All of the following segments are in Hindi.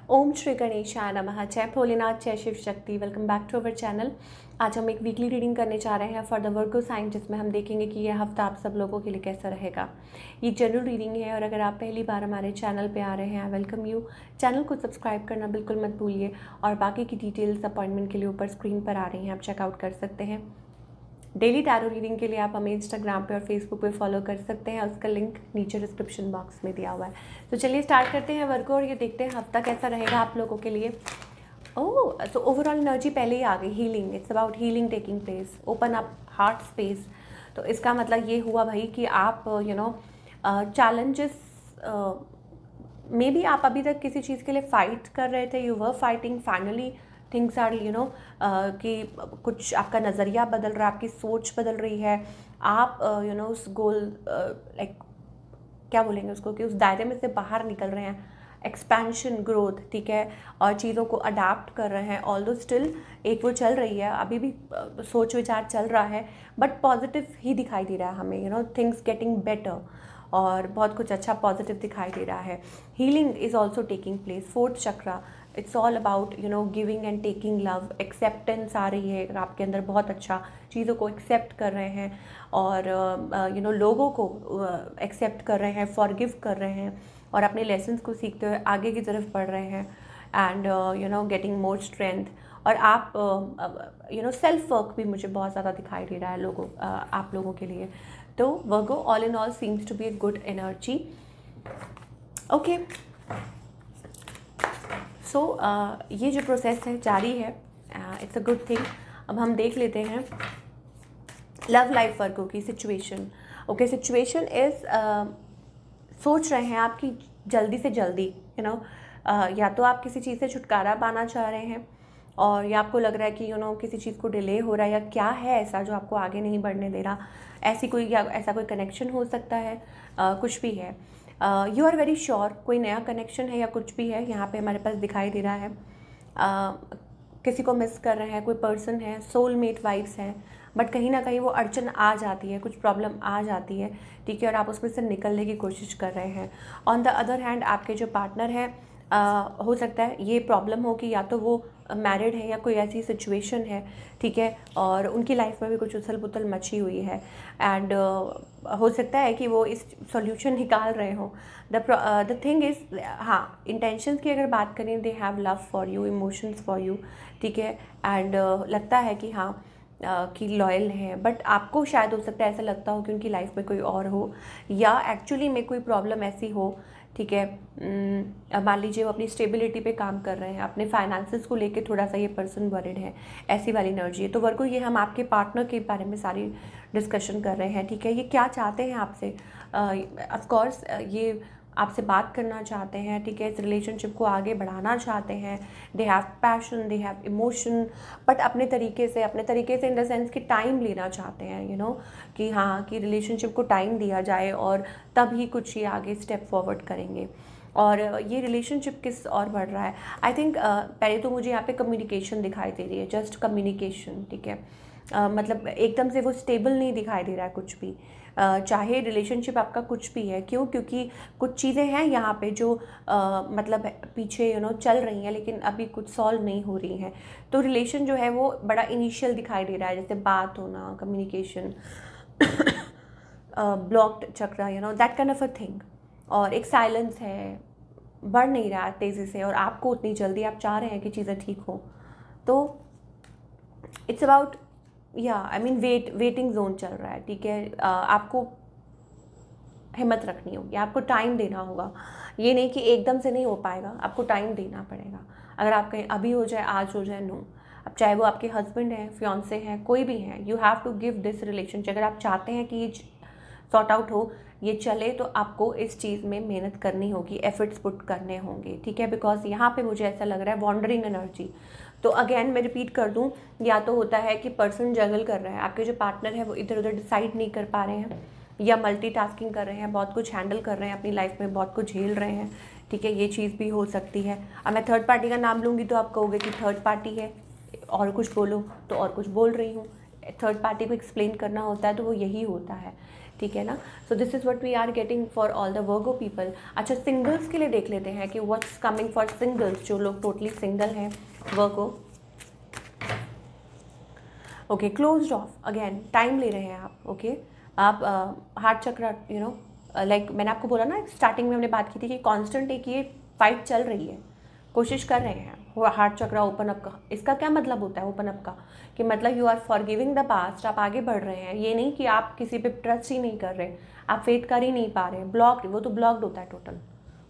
ओम श्री गणेशाय नमः। जय भोलेनाथ, जय Shiv Shakti. Welcome back to our channel. आज हम एक वीकली रीडिंग करने जा रहे हैं फॉर द वर्गो साइन, जिसमें हम देखेंगे कि यह हफ्ता आप सब लोगों के लिए कैसा रहेगा। ये जनरल रीडिंग है और अगर आप पहली बार हमारे चैनल पे आ रहे हैं, वेलकम यू। चैनल को सब्सक्राइब करना बिल्कुल मत भूलिए और बाकी की डिटेल्स अपॉइंटमेंट के लिए ऊपर स्क्रीन पर आ रही हैं, आप चेकआउट कर सकते हैं। डेली टैरो रीडिंग के लिए आप हमें इंस्टाग्राम पे और फेसबुक पे फॉलो कर सकते हैं, उसका लिंक नीचे डिस्क्रिप्शन बॉक्स में दिया हुआ है। तो चलिए स्टार्ट करते हैं वर्क और ये देखते हैं हफ्ता कैसा रहेगा आप लोगों के लिए। ओह, तो ओवरऑल एनर्जी पहले ही आ गई। Healing, it's about healing taking place, open up heart space. तो इसका मतलब ये हुआ भाई कि आप चैलेंजेस मे बी आप अभी तक किसी चीज़ के लिए फाइट कर रहे थे, you were fighting, finally things are कि कुछ आपका नज़रिया बदल रहा है, आपकी सोच बदल रही है। आप उस गोल लाइक क्या बोलेंगे उसको, कि उस दायरे में से बाहर निकल रहे हैं। एक्सपेंशन, ग्रोथ, ठीक है, और चीज़ों को अडाप्ट कर रहे हैं। ऑल्दो स्टिल एक वो चल रही है, अभी भी सोच विचार चल रहा है, बट पॉजिटिव ही दिखाई दे रहा है हमें, थिंग्स गेटिंग बेटर और बहुत कुछ अच्छा पॉजिटिव दिखाई दे रहा है। Healing is also taking place. Fourth chakra, it's all about giving and taking love. Acceptance आ रही है आपके अंदर, बहुत अच्छा चीज़ों को एक्सेप्ट कर रहे हैं और लोगों को एक्सेप्ट कर रहे हैं, फॉरगिव कर रहे हैं और अपने लेसन्स को सीखते हुए आगे की तरफ बढ़ रहे हैं। And getting more strength. और आप सेल्फ वर्क भी मुझे बहुत ज़्यादा दिखाई दे रहा है आप लोगों के लिए। तो Virgo all in all seems to be a good energy. Okay, so ये जो प्रोसेस है जारी है, इट्स अ गुड थिंग। अब हम देख लेते हैं लव लाइफ वर्गो की सिचुएशन। ओके, सिचुएशन इज़ सोच रहे हैं आपकी जल्दी से जल्दी या तो आप किसी चीज़ से छुटकारा पाना चाह रहे हैं और या आपको लग रहा है कि किसी चीज़ को डिले हो रहा है, या क्या है ऐसा जो आपको आगे नहीं बढ़ने दे रहा। ऐसा कोई कनेक्शन हो सकता है, कुछ भी है। यू आर वेरी श्योर कोई नया कनेक्शन है या कुछ भी है, यहाँ पे हमारे पास दिखाई दे रहा है। किसी को मिस कर रहे हैं, कोई पर्सन है, सोलमेट वाइब्स हैं, बट कहीं ना कहीं वो अड़चन आ जाती है, कुछ प्रॉब्लम आ जाती है, ठीक है, और आप उसमें से निकलने की कोशिश कर रहे हैं। ऑन द अदर हैंड आपके जो पार्टनर है, हो सकता है ये प्रॉब्लम हो कि या तो वो मैरिड है या कोई ऐसी सिचुएशन है, ठीक है, और उनकी लाइफ में भी कुछ उथल पुथल मची हुई है एंड हो सकता है कि वो इस सॉल्यूशन निकाल रहे हों। द थिंग इज़, हाँ, इंटेंशंस की अगर बात करें, they have love for you, emotions for you, ठीक है, एंड लगता है कि हाँ कि लॉयल हैं, बट आपको शायद हो सकता है ऐसा लगता हो कि उनकी लाइफ में कोई और हो, या एक्चुअली में कोई प्रॉब्लम ऐसी हो, ठीक है। मान लीजिए वो अपनी स्टेबिलिटी पे काम कर रहे हैं, अपने फाइनेंसेस को लेके थोड़ा सा ये पर्सन वरिड है, ऐसी वाली एनर्जी है। तो वर्गो ये हम आपके पार्टनर के बारे में सारी डिस्कशन कर रहे हैं, ठीक है। ये क्या चाहते हैं आपसे, ऑफ कोर्स ये आपसे बात करना चाहते हैं, ठीक है, इस रिलेशनशिप को आगे बढ़ाना चाहते हैं। They have passion, they have emotion, but अपने तरीके से इन द सेंस कि टाइम लेना चाहते हैं, कि हाँ, कि रिलेशनशिप को टाइम दिया जाए और तभी कुछ ये आगे स्टेप फॉरवर्ड करेंगे। और ये रिलेशनशिप किस और बढ़ रहा है, आई थिंक पहले तो मुझे यहाँ पे कम्युनिकेशन दिखाई दे रही है, जस्ट कम्युनिकेशन, ठीक है। मतलब एकदम से वो स्टेबल नहीं दिखाई दे रहा है कुछ भी, चाहे रिलेशनशिप आपका कुछ भी है। क्यों? क्योंकि कुछ चीज़ें हैं यहाँ पे जो मतलब पीछे चल रही हैं, लेकिन अभी कुछ सॉल्व नहीं हो रही हैं। तो रिलेशन जो है वो बड़ा इनिशियल दिखाई दे रहा है, जैसे बात होना, communication, blocked chakra, that kind of a thing. और एक साइलेंस है, बढ़ नहीं रहा तेज़ी से, और आपको उतनी जल्दी आप चाह रहे हैं कि चीज़ें ठीक हो। तो इट्स अबाउट, या आई मीन वेटिंग जोन चल रहा है, ठीक है। आपको हिम्मत रखनी होगी, आपको टाइम देना होगा। ये नहीं कि एकदम से नहीं हो पाएगा, आपको टाइम देना पड़ेगा। अगर आप कहीं अभी हो जाए, आज हो जाए, नो। अब चाहे वो आपके हस्बैंड हैं, फियांसे हैं, कोई भी हैं, you have to give this relationship. अगर आप चाहते हैं कि ये सॉर्ट आउट हो, ये चले, तो आपको इस चीज़ में मेहनत करनी होगी, एफर्ट्स पुट करने होंगे, ठीक है। बिकॉज यहाँ पे मुझे ऐसा लग रहा है वॉन्डरिंग एनर्जी। तो अगेन मैं रिपीट कर दूँ, या तो होता है कि पर्सन जगल कर रहा है, आपके जो पार्टनर है वो इधर उधर डिसाइड नहीं कर पा रहे हैं, या मल्टीटास्किंग कर रहे हैं, बहुत कुछ हैंडल कर रहे हैं अपनी लाइफ में, बहुत कुछ झेल रहे हैं, ठीक है। ये चीज़ भी हो सकती है। अब मैं थर्ड पार्टी का नाम लूँगी तो आप कहोगे कि थर्ड पार्टी है, और कुछ बोलो तो और कुछ बोल रही हूँ। थर्ड पार्टी को एक्सप्लेन करना होता है तो वो यही होता है ठीक है ना। So this is what we are getting for all the Virgo people. अच्छा, सिंगल्स के लिए देख लेते हैं कि व्हाट्स कमिंग फॉर सिंगल्स, जो लोग टोटली सिंगल हैं Virgo. Okay, closed off, again time ले रहे हैं आप। ओके, आप हार्ट चक्र, यू नो, लाइक मैंने आपको बोला ना स्टार्टिंग में हमने बात की थी कि कांस्टेंट एक ये फाइट चल रही है, कोशिश कर रहे हैं वो हार्ट चक्र ओपन अप का। इसका क्या मतलब होता है ओपन अप का, कि मतलब you are forgiving the past, आप आगे बढ़ रहे हैं। ये नहीं कि आप किसी पे ट्रस्ट ही नहीं कर रहे, आप फेथ कर ही नहीं पा रहे, ब्लॉक्ड, वो तो ब्लॉक्ड होता है टोटल,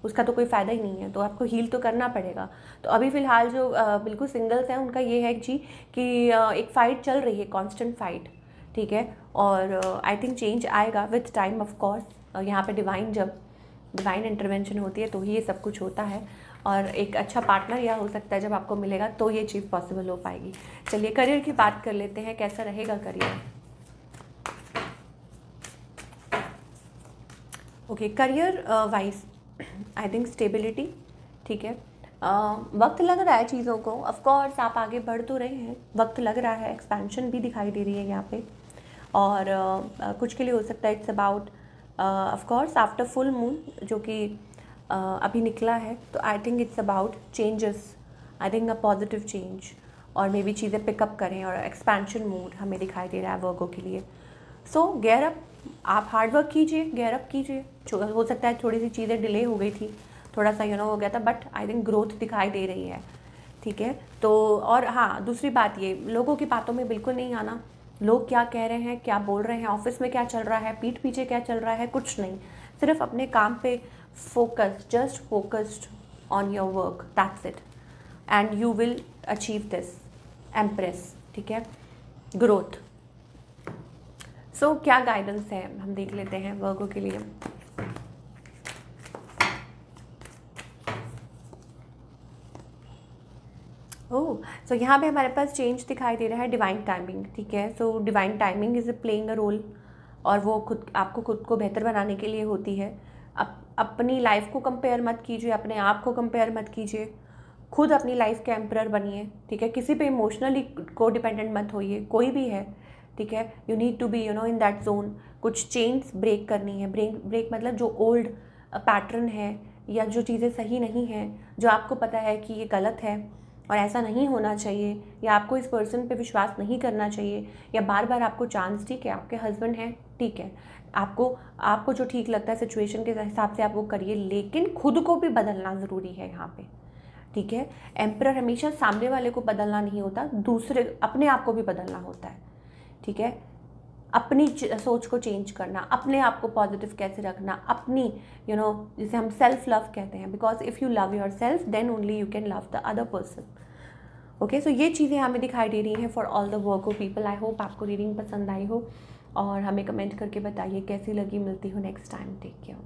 उसका तो कोई फ़ायदा ही नहीं है, तो आपको हील तो करना पड़ेगा। तो अभी फ़िलहाल जो बिल्कुल सिंगल्स हैं उनका ये है जी कि एक फ़ाइट चल रही है, कांस्टेंट फाइट, ठीक है। और आई थिंक चेंज आएगा विथ टाइम ऑफ कोर्स। यहाँ पे जब डिवाइन इंटरवेंशन होती है तो ही ये सब कुछ होता है, और एक अच्छा पार्टनर यह हो सकता है जब आपको मिलेगा तो ये चीज़ पॉसिबल हो पाएगी। चलिए करियर की बात कर लेते हैं, कैसा रहेगा career. Okay, career wise I think stability, ठीक है। वक्त लग रहा है चीज़ों को, ऑफ कोर्स आप आगे बढ़ तो रहे हैं, वक्त लग रहा है, एक्सपेंशन भी दिखाई दे रही है यहाँ पे। और कुछ के लिए हो सकता है it's about of course after full moon, जो कि अभी निकला है, तो I think it's about changes, I think a positive change, और मे बी चीज़ें पिकअप करें, और एक्सपेंशन मूड हमें दिखाई दे रहा है वर्गो के लिए। सो गेयर अप, आप हार्ड वर्क कीजिए, गेयर अप कीजिए। हो सकता है थोड़ी सी चीज़ें डिले हो गई थी, थोड़ा सा हो गया था, बट आई थिंक ग्रोथ दिखाई दे रही है, ठीक है। तो और हाँ, दूसरी बात ये, लोगों की बातों में बिल्कुल नहीं आना, लोग क्या कह रहे हैं, क्या बोल रहे हैं, ऑफिस में क्या चल रहा है, पीठ पीछे क्या चल रहा है, कुछ नहीं, सिर्फ अपने काम पे focus, just focused on your work, that's it, and you will achieve this empress, ठीक है, ग्रोथ। सो क्या गाइडेंस है हम देख लेते हैं वर्गो के लिए। ओह, सो यहाँ पे हमारे पास चेंज दिखाई दे रहा है, डिवाइन टाइमिंग, ठीक है। So divine timing is playing a role, और वो आपको खुद को बेहतर बनाने के लिए होती है। अपनी लाइफ को कंपेयर मत कीजिए, अपने आप को कंपेयर मत कीजिए, खुद अपनी लाइफ के एम्परर बनिए, ठीक है। किसी पे इमोशनली को डिपेंडेंट मत होइए, कोई भी है, ठीक है। You need to be in that zone. कुछ चेंज ब्रेक करनी है, ब्रेक मतलब जो ओल्ड पैटर्न है, या जो चीज़ें सही नहीं हैं, जो आपको पता है कि ये गलत है और ऐसा नहीं होना चाहिए, या आपको इस पर्सन पे विश्वास नहीं करना चाहिए, या बार बार आपको चांस, ठीक है, आपके हस्बैंड हैं, ठीक है, आपको जो ठीक लगता है सिचुएशन के हिसाब से आप वो करिए, लेकिन खुद को भी बदलना ज़रूरी है यहाँ पे, ठीक है। एम्परर हमेशा सामने वाले को बदलना नहीं होता, दूसरे अपने आप को भी बदलना होता है, ठीक है। अपनी सोच को चेंज करना, अपने आप को पॉजिटिव कैसे रखना, अपनी जिसे हम सेल्फ लव कहते हैं, because if you love yourself then only you can love the other person. Okay, so ये चीज़ें हमें दिखाई दे रही हैं for all the Virgo people. I hope आपको रीडिंग पसंद आई हो, और हमें कमेंट करके बताइए कैसी लगी। मिलती हूँ नेक्स्ट टाइम, टेक केयर।